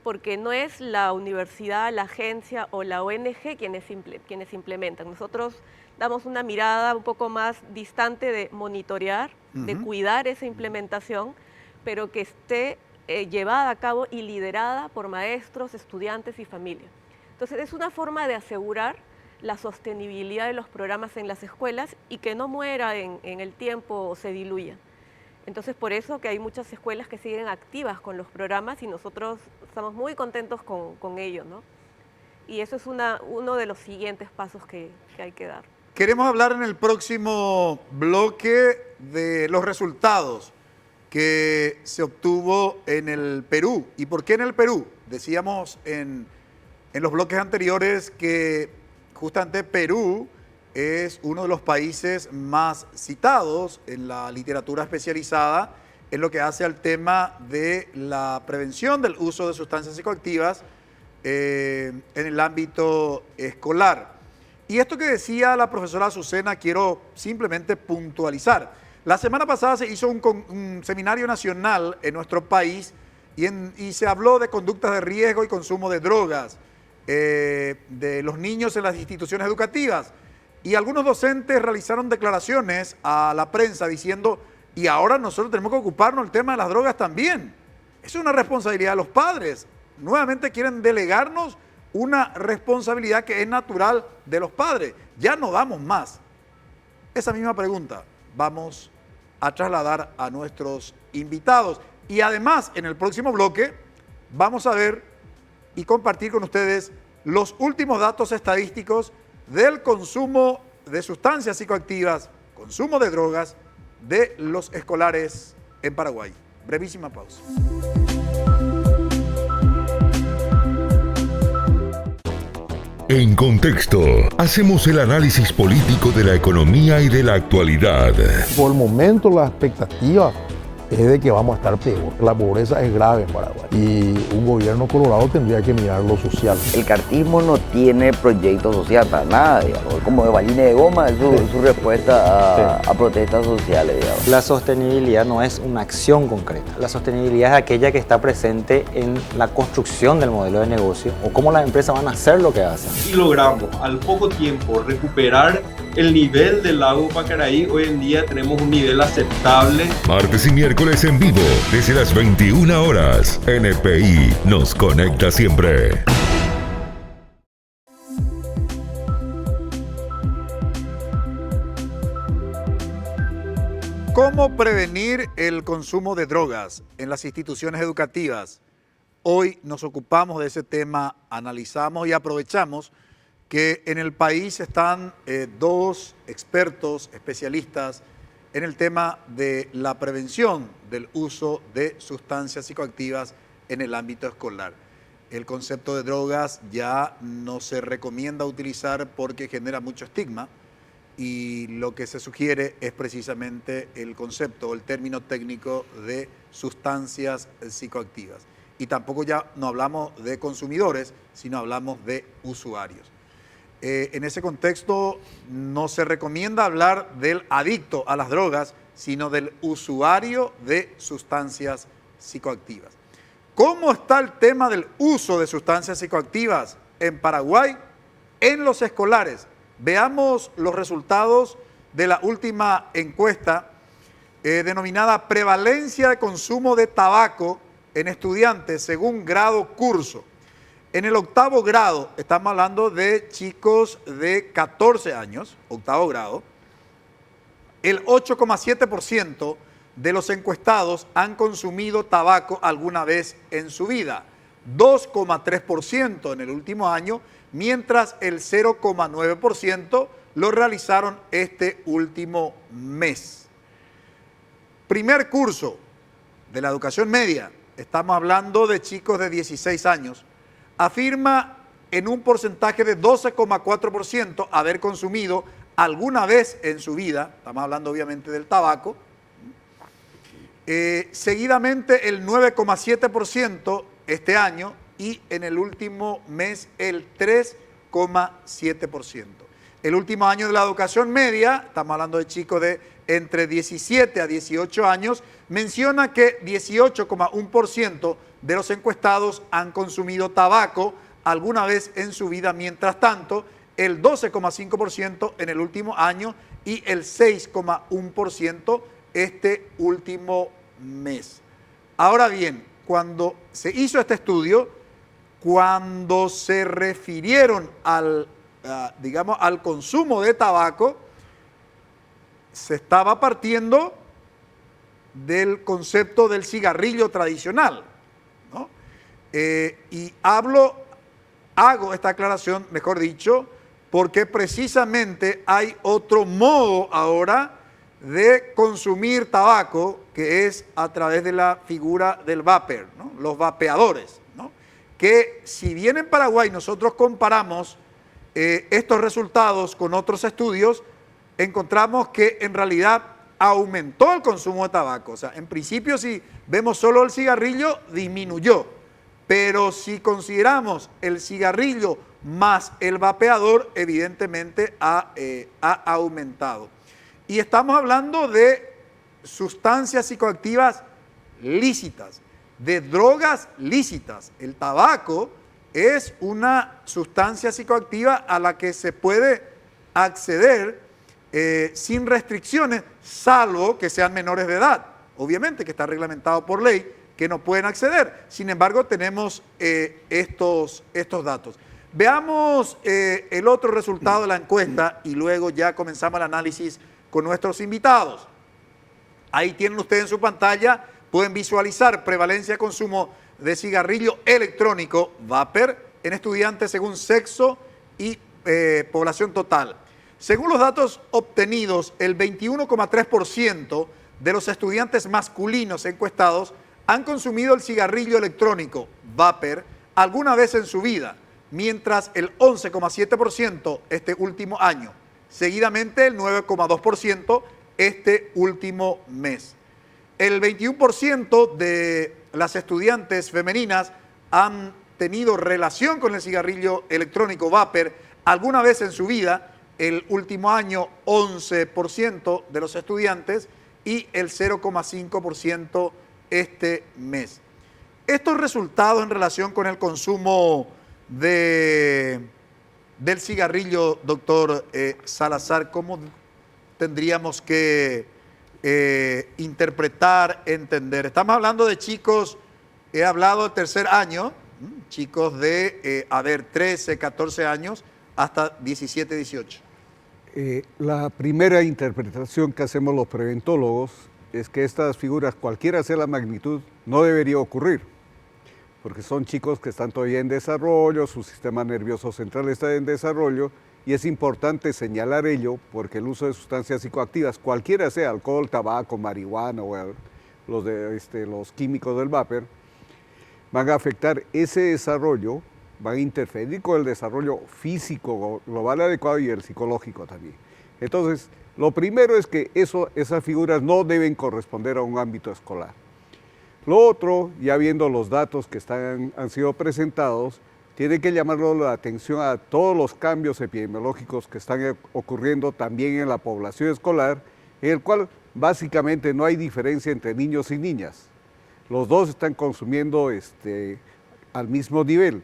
porque no es la universidad, la agencia o la ONG quienes implementan. Nosotros damos una mirada un poco más distante de monitorear, de cuidar esa implementación, pero que esté llevada a cabo y liderada por maestros, estudiantes y familia. Entonces es una forma de asegurar la sostenibilidad de los programas en las escuelas y que no muera en el tiempo o se diluya. Entonces por eso que hay muchas escuelas que siguen activas con los programas y nosotros estamos muy contentos con ello, ¿no? Y eso es uno de los siguientes pasos que hay que dar. Queremos hablar en el próximo bloque de los resultados que se obtuvo en el Perú. ¿Y por qué en el Perú? Decíamos en los bloques anteriores que justamente Perú es uno de los países más citados en la literatura especializada en lo que hace al tema de la prevención del uso de sustancias psicoactivas en el ámbito escolar. Y esto que decía la profesora Azucena quiero simplemente puntualizar. La semana pasada se hizo un seminario nacional en nuestro país y se habló de conductas de riesgo y consumo de drogas de los niños en las instituciones educativas. Y algunos docentes realizaron declaraciones a la prensa diciendo, y ahora nosotros tenemos que ocuparnos del tema de las drogas también. Es una responsabilidad de los padres. Nuevamente quieren delegarnos una responsabilidad que es natural de los padres. Ya no damos más. Esa misma pregunta vamos a trasladar a nuestros invitados. Y además, en el próximo bloque, vamos a ver y compartir con ustedes los últimos datos estadísticos del consumo de sustancias psicoactivas, consumo de drogas de los escolares en Paraguay. Brevísima pausa. En Contexto, hacemos el análisis político de la economía y de la actualidad. Por el momento la expectativa es de que vamos a estar peor. La pobreza es grave en Paraguay y un gobierno colorado tendría que mirar lo social. El cartismo no tiene proyecto social para nada, digamos. Como de ballina de goma es su respuesta a protestas sociales, digamos. La sostenibilidad no es una acción concreta. La sostenibilidad es aquella que está presente en la construcción del modelo de negocio o cómo las empresas van a hacer lo que hacen. Y logramos al poco tiempo recuperar el nivel del lago Pacaraí. Hoy en día tenemos un nivel aceptable. Martes y miércoles en vivo, desde las 21 horas. NPI nos conecta siempre. ¿Cómo prevenir el consumo de drogas en las instituciones educativas? Hoy nos ocupamos de ese tema, analizamos y aprovechamos que en el país están dos expertos, especialistas en el tema de la prevención del uso de sustancias psicoactivas en el ámbito escolar. El concepto de drogas ya no se recomienda utilizar porque genera mucho estigma y lo que se sugiere es precisamente el concepto o el término técnico de sustancias psicoactivas. Y tampoco ya no hablamos de consumidores, sino hablamos de usuarios. En ese contexto no se recomienda hablar del adicto a las drogas, sino del usuario de sustancias psicoactivas. ¿Cómo está el tema del uso de sustancias psicoactivas en Paraguay en los escolares? Veamos los resultados de la última encuesta denominada Prevalencia de consumo de tabaco en estudiantes según grado curso. En el octavo grado, estamos hablando de chicos de 14 años, octavo grado, el 8,7% de los encuestados han consumido tabaco alguna vez en su vida, 2,3% en el último año, mientras el 0,9% lo realizaron este último mes. primer curso de la educación media, estamos hablando de chicos de 16 años, afirma en un porcentaje de 12,4% haber consumido alguna vez en su vida, estamos hablando obviamente del tabaco, seguidamente el 9,7% este año y en el último mes el 3,7%. El último año de la educación media, estamos hablando de chicos de entre 17 a 18 años, menciona que 18,1% de los encuestados han consumido tabaco alguna vez en su vida, mientras tanto el 12,5% en el último año y el 6,1% este último mes. Ahora bien, cuando se hizo este estudio, cuando se refirieron al consumo de tabaco, se estaba partiendo del concepto del cigarrillo tradicional, ¿no? Y hago esta aclaración, mejor dicho, porque precisamente hay otro modo ahora de consumir tabaco, que es a través de la figura del vapor, ¿no? Los vapeadores, ¿no? Que si bien en Paraguay nosotros comparamos estos resultados con otros estudios, encontramos que en realidad aumentó el consumo de tabaco. O sea, en principio si vemos solo el cigarrillo, disminuyó. Pero si consideramos el cigarrillo más el vapeador, evidentemente ha aumentado. Y estamos hablando de sustancias psicoactivas lícitas, de drogas lícitas. El tabaco es una sustancia psicoactiva a la que se puede acceder sin restricciones, salvo que sean menores de edad. Obviamente que está reglamentado por ley que no pueden acceder. Sin embargo, tenemos estos datos. Veamos el otro resultado de la encuesta y luego ya comenzamos el análisis con nuestros invitados. Ahí tienen ustedes en su pantalla, pueden visualizar prevalencia de consumo de cigarrillo electrónico, vapor, en estudiantes según sexo y población total. Según los datos obtenidos, el 21,3% de los estudiantes masculinos encuestados han consumido el cigarrillo electrónico, vapor, alguna vez en su vida, mientras el 11,7% este último año. Seguidamente el 9,2% este último mes. El 21% de las estudiantes femeninas han tenido relación con el cigarrillo electrónico vapor alguna vez en su vida, el último año 11% de los estudiantes y el 0,5% este mes. Estos resultados en relación con el consumo del cigarrillo, doctor Salazar, ¿cómo tendríamos que interpretar, entender? Estamos hablando de chicos, he hablado de tercer año, chicos de, 13, 14 años, hasta 17, 18. La primera interpretación que hacemos los preventólogos es que estas figuras, cualquiera sea la magnitud, no debería ocurrir, porque son chicos que están todavía en desarrollo, su sistema nervioso central está en desarrollo, y es importante señalar ello porque el uso de sustancias psicoactivas, cualquiera sea, alcohol, tabaco, marihuana o los químicos del vapor, van a afectar ese desarrollo, van a interferir con el desarrollo físico global adecuado y el psicológico también. Entonces, lo primero es que esas figuras no deben corresponder a un ámbito escolar. Lo otro, ya viendo los datos que han sido presentados, tiene que llamarlo la atención a todos los cambios epidemiológicos que están ocurriendo también en la población escolar, en el cual básicamente no hay diferencia entre niños y niñas. Los dos están consumiendo al mismo nivel.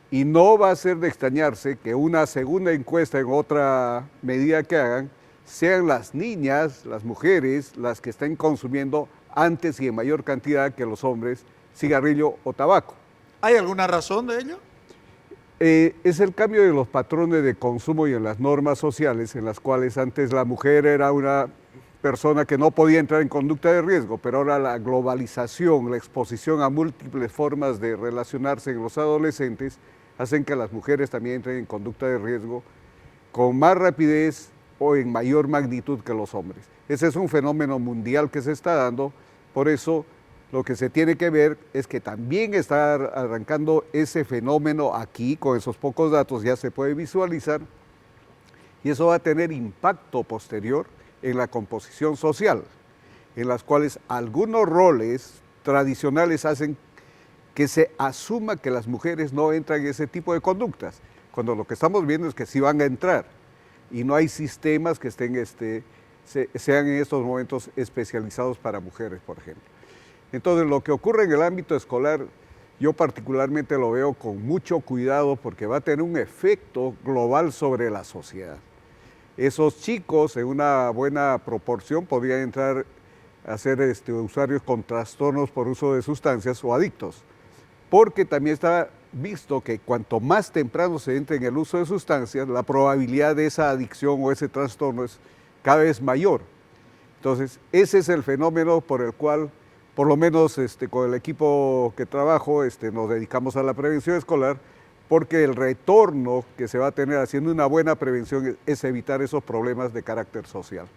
Y no va a ser de extrañarse que una segunda encuesta en otra medida que hagan, sean las niñas, las mujeres, las que estén consumiendo antes y en mayor cantidad que los hombres cigarrillo o tabaco. ¿Hay alguna razón de ello? Es el cambio de los patrones de consumo y en las normas sociales, en las cuales antes la mujer era una persona que no podía entrar en conducta de riesgo, pero ahora la globalización, la exposición a múltiples formas de relacionarse en los adolescentes, hacen que las mujeres también entren en conducta de riesgo con más rapidez o en mayor magnitud que los hombres. Ese es un fenómeno mundial que se está dando, por eso lo que se tiene que ver es que también está arrancando ese fenómeno aquí, con esos pocos datos ya se puede visualizar, y eso va a tener impacto posterior en la composición social, en las cuales algunos roles tradicionales hacen que se asuma que las mujeres no entran en ese tipo de conductas, cuando lo que estamos viendo es que sí van a entrar, y no hay sistemas que estén, sean en estos momentos especializados para mujeres, por ejemplo. Entonces, lo que ocurre en el ámbito escolar, yo particularmente lo veo con mucho cuidado porque va a tener un efecto global sobre la sociedad. Esos chicos, en una buena proporción, podrían entrar a ser usuarios con trastornos por uso de sustancias o adictos, porque también está visto que cuanto más temprano se entre en el uso de sustancias, la probabilidad de esa adicción o ese trastorno es cada vez mayor. Entonces, ese es el fenómeno por el cual, por lo menos con el equipo que trabajo, nos dedicamos a la prevención escolar, porque el retorno que se va a tener haciendo una buena prevención es evitar esos problemas de carácter social.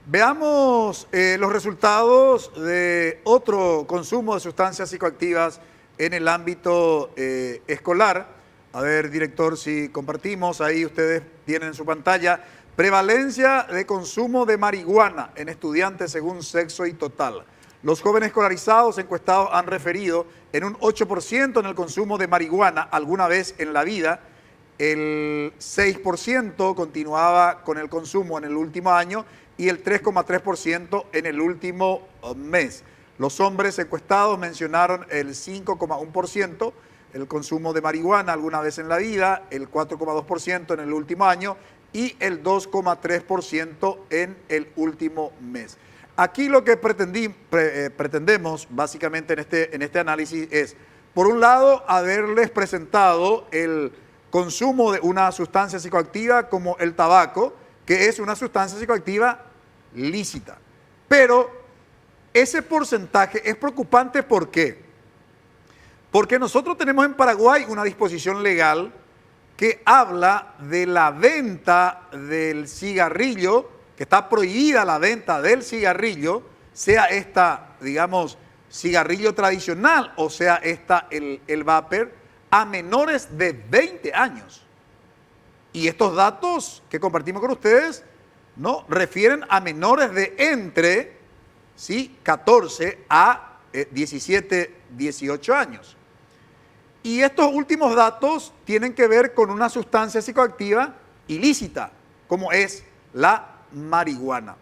Veamos los resultados de otro consumo de sustancias psicoactivas en el ámbito escolar. A ver, director, si compartimos, ahí ustedes tienen en su pantalla, prevalencia de consumo de marihuana en estudiantes según sexo y total. Los jóvenes escolarizados encuestados han referido en un 8% en el consumo de marihuana alguna vez en la vida. El 6% continuaba con el consumo en el último año y el 3,3% en el último mes. Los hombres encuestados mencionaron el 5,1% el consumo de marihuana alguna vez en la vida, el 4,2% en el último año y el 2,3% en el último mes. Aquí lo que pretendemos básicamente en este análisis es, por un lado, haberles presentado el consumo de una sustancia psicoactiva como el tabaco, que es una sustancia psicoactiva lícita. Pero ese porcentaje es preocupante, ¿por qué? Porque nosotros tenemos en Paraguay una disposición legal que habla de la venta del cigarrillo, que está prohibida la venta del cigarrillo, sea esta, digamos, cigarrillo tradicional o sea esta, el vapor, a menores de 20 años. Y estos datos que compartimos con ustedes, ¿no?, refieren a menores de entre 14 a 17, 18 años. Y estos últimos datos tienen que ver con una sustancia psicoactiva ilícita, como es la marihuana.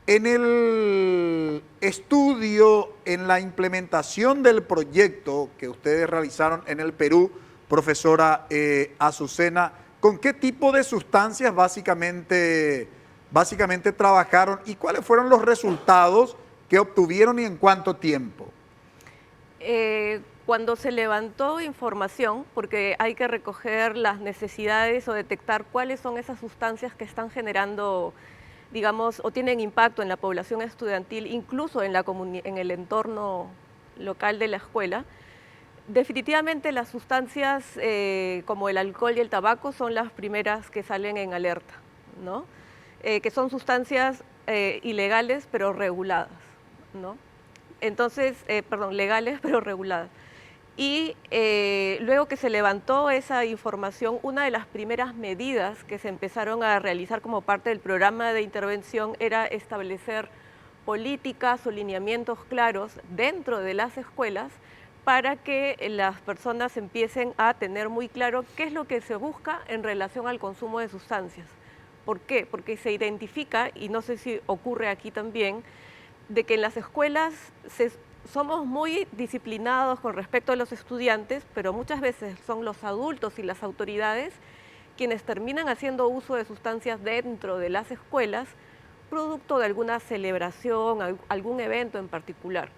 En el estudio, en la implementación del proyecto que ustedes realizaron en el Perú, profesora Azucena, ¿con qué tipo de sustancias básicamente trabajaron y cuáles fueron los resultados que obtuvieron y en cuánto tiempo? Cuando se levantó información, porque hay que recoger las necesidades o detectar cuáles son esas sustancias que están generando, digamos, o tienen impacto en la población estudiantil, incluso en el entorno local de la escuela. Definitivamente las sustancias como el alcohol y el tabaco son las primeras que salen en alerta, ¿no? Que son sustancias ilegales pero reguladas, ¿no? Entonces, legales pero reguladas. Y luego que se levantó esa información, una de las primeras medidas que se empezaron a realizar como parte del programa de intervención era establecer políticas o lineamientos claros dentro de las escuelas para que las personas empiecen a tener muy claro qué es lo que se busca en relación al consumo de sustancias. ¿Por qué? Porque se identifica, y no sé si ocurre aquí también, de que en las escuelas somos muy disciplinados con respecto a los estudiantes, pero muchas veces son los adultos y las autoridades quienes terminan haciendo uso de sustancias dentro de las escuelas, producto de alguna celebración, algún evento en particular.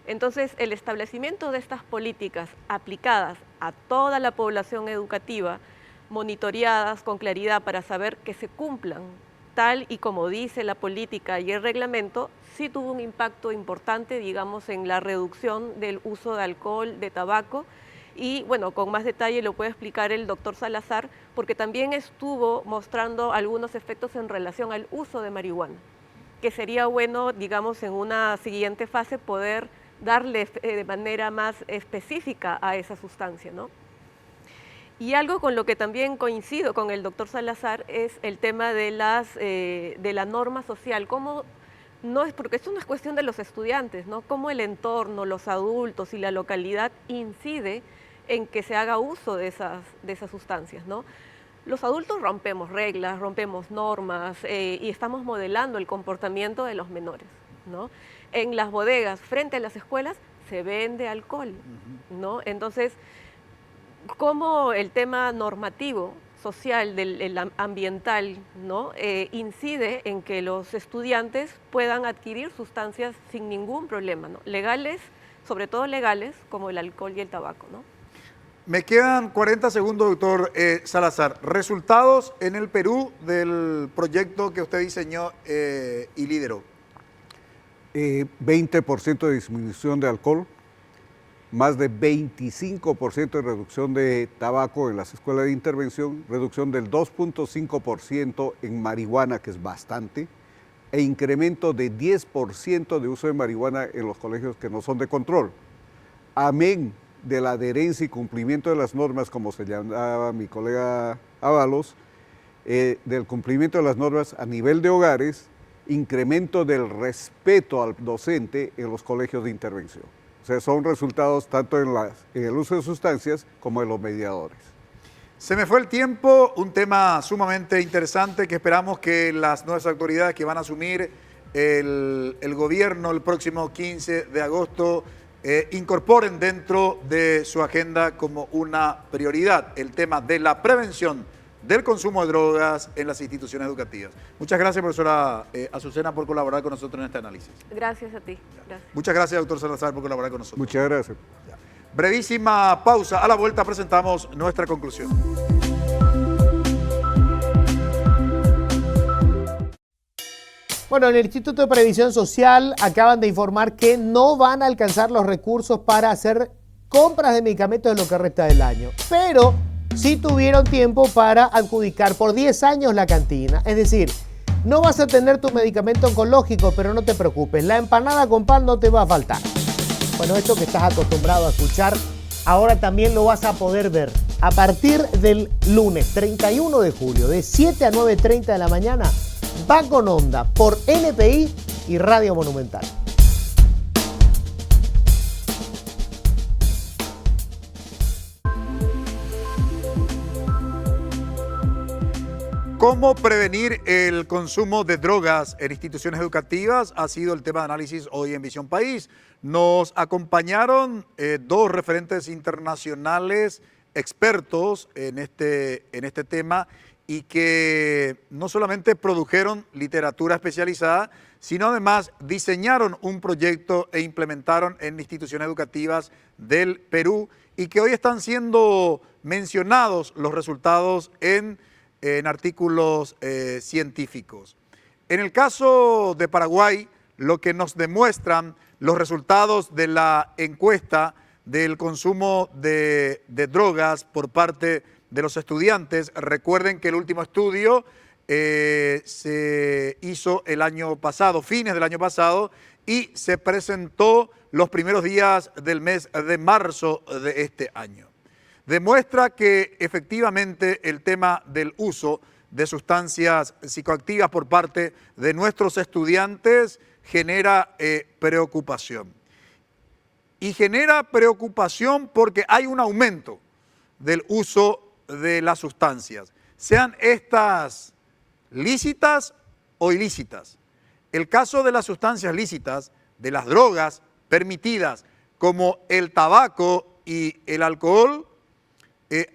Entonces, el establecimiento de estas políticas aplicadas a toda la población educativa, monitoreadas con claridad para saber que se cumplan tal y como dice la política y el reglamento, sí tuvo un impacto importante, digamos, en la reducción del uso de alcohol, de tabaco Y bueno, con más detalle lo puede explicar el doctor Salazar, porque también estuvo mostrando algunos efectos en relación al uso de marihuana, que sería bueno, digamos, en una siguiente fase poder darle de manera más específica a esa sustancia, ¿no? Y algo con lo que también coincido con el doctor Salazar es el tema de la norma social. Cómo no es, porque esto no es cuestión de los estudiantes, ¿no? Cómo el entorno, los adultos y la localidad incide en que se haga uso de esas sustancias, ¿no? Los adultos rompemos reglas, rompemos normas y estamos modelando el comportamiento de los menores, ¿no? En las bodegas, frente a las escuelas, se vende alcohol, ¿no? Entonces, cómo el tema normativo, social, ambiental, ¿no? Incide en que los estudiantes puedan adquirir sustancias sin ningún problema, ¿no? Legales, sobre todo legales, como el alcohol y el tabaco, ¿no? Me quedan 40 segundos, doctor Salazar. Resultados en el Perú del proyecto que usted diseñó y lideró. 20% de disminución de alcohol, más de 25% de reducción de tabaco en las escuelas de intervención, reducción del 2.5% en marihuana, que es bastante, e incremento de 10% de uso de marihuana en los colegios que no son de control. Amén de la adherencia y cumplimiento de las normas, como se llamaba mi colega Ábalos, del cumplimiento de las normas a nivel de hogares, incremento del respeto al docente en los colegios de intervención. O sea, son resultados tanto en el uso de sustancias como en los mediadores. Se me fue el tiempo, un tema sumamente interesante que esperamos que las nuevas autoridades que van a asumir el gobierno el próximo 15 de agosto incorporen dentro de su agenda como una prioridad el tema de la prevención del consumo de drogas en las instituciones educativas. Muchas gracias, profesora Azucena, por colaborar con nosotros en este análisis. Gracias a ti. Gracias. Muchas gracias, doctor Salazar, por colaborar con nosotros. Muchas gracias. Brevísima pausa. A la vuelta presentamos nuestra conclusión. Bueno, en el Instituto de Previsión Social acaban de informar que no van a alcanzar los recursos para hacer compras de medicamentos en lo que resta del año, pero sí tuvieron tiempo para adjudicar por 10 años la cantina. Es decir, no vas a tener tu medicamento oncológico, pero no te preocupes, la empanada con pan no te va a faltar. Bueno, esto que estás acostumbrado a escuchar, ahora también lo vas a poder ver. A partir del lunes 31 de julio, de 7 a 9:30 de la mañana, va con Onda por NPI y Radio Monumental. ¿Cómo prevenir el consumo de drogas en instituciones educativas? Ha sido el tema de análisis hoy en Visión País. Nos acompañaron dos referentes internacionales expertos en este tema y que no solamente produjeron literatura especializada, sino además diseñaron un proyecto e implementaron en instituciones educativas del Perú y que hoy están siendo mencionados los resultados en artículos científicos. En el caso de Paraguay, lo que nos demuestran los resultados de la encuesta del consumo de drogas por parte de los estudiantes, recuerden que el último estudio se hizo el año pasado, fines del año pasado, y se presentó los primeros días del mes de marzo de este año. Demuestra que efectivamente el tema del uso de sustancias psicoactivas por parte de nuestros estudiantes genera preocupación. Y genera preocupación porque hay un aumento del uso de las sustancias, sean estas lícitas o ilícitas. El caso de las sustancias lícitas, de las drogas permitidas como el tabaco y el alcohol,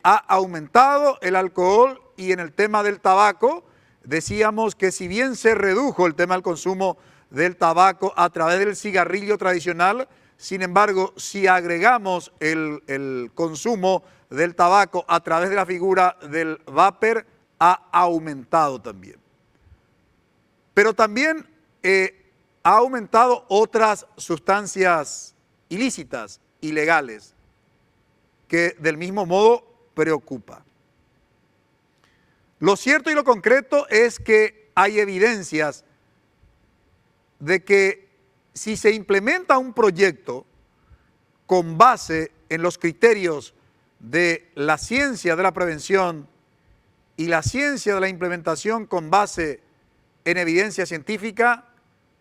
ha aumentado el alcohol y en el tema del tabaco decíamos que si bien se redujo el tema del consumo del tabaco a través del cigarrillo tradicional, sin embargo, si agregamos el consumo del tabaco a través de la figura del vapor, ha aumentado también. Pero también ha aumentado otras sustancias ilícitas, ilegales. que del mismo modo preocupa. Lo cierto y lo concreto es que hay evidencias de que si se implementa un proyecto con base en los criterios de la ciencia de la prevención y la ciencia de la implementación con base en evidencia científica,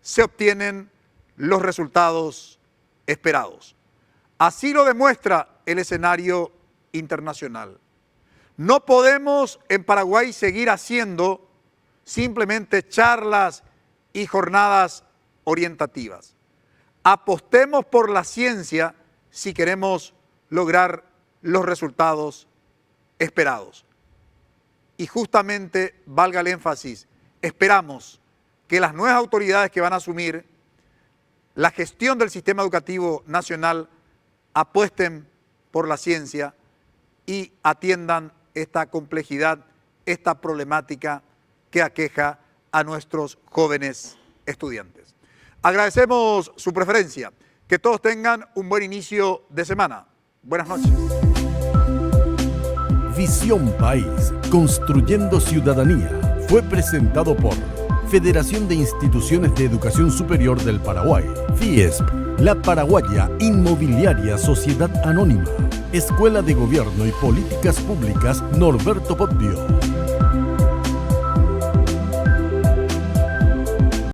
se obtienen los resultados esperados. Así lo demuestra el escenario internacional. No podemos en Paraguay seguir haciendo simplemente charlas y jornadas orientativas. Apostemos por la ciencia si queremos lograr los resultados esperados. Y justamente, valga el énfasis, esperamos que las nuevas autoridades que van a asumir la gestión del sistema educativo nacional apuesten por la ciencia y atiendan esta complejidad, esta problemática que aqueja a nuestros jóvenes estudiantes. Agradecemos su preferencia. Que todos tengan un buen inicio de semana. Buenas noches. Visión País, construyendo ciudadanía, fue presentado por Federación de Instituciones de Educación Superior del Paraguay, FIESP, La Paraguaya Inmobiliaria Sociedad Anónima, Escuela de Gobierno y Políticas Públicas Norberto Bobbio.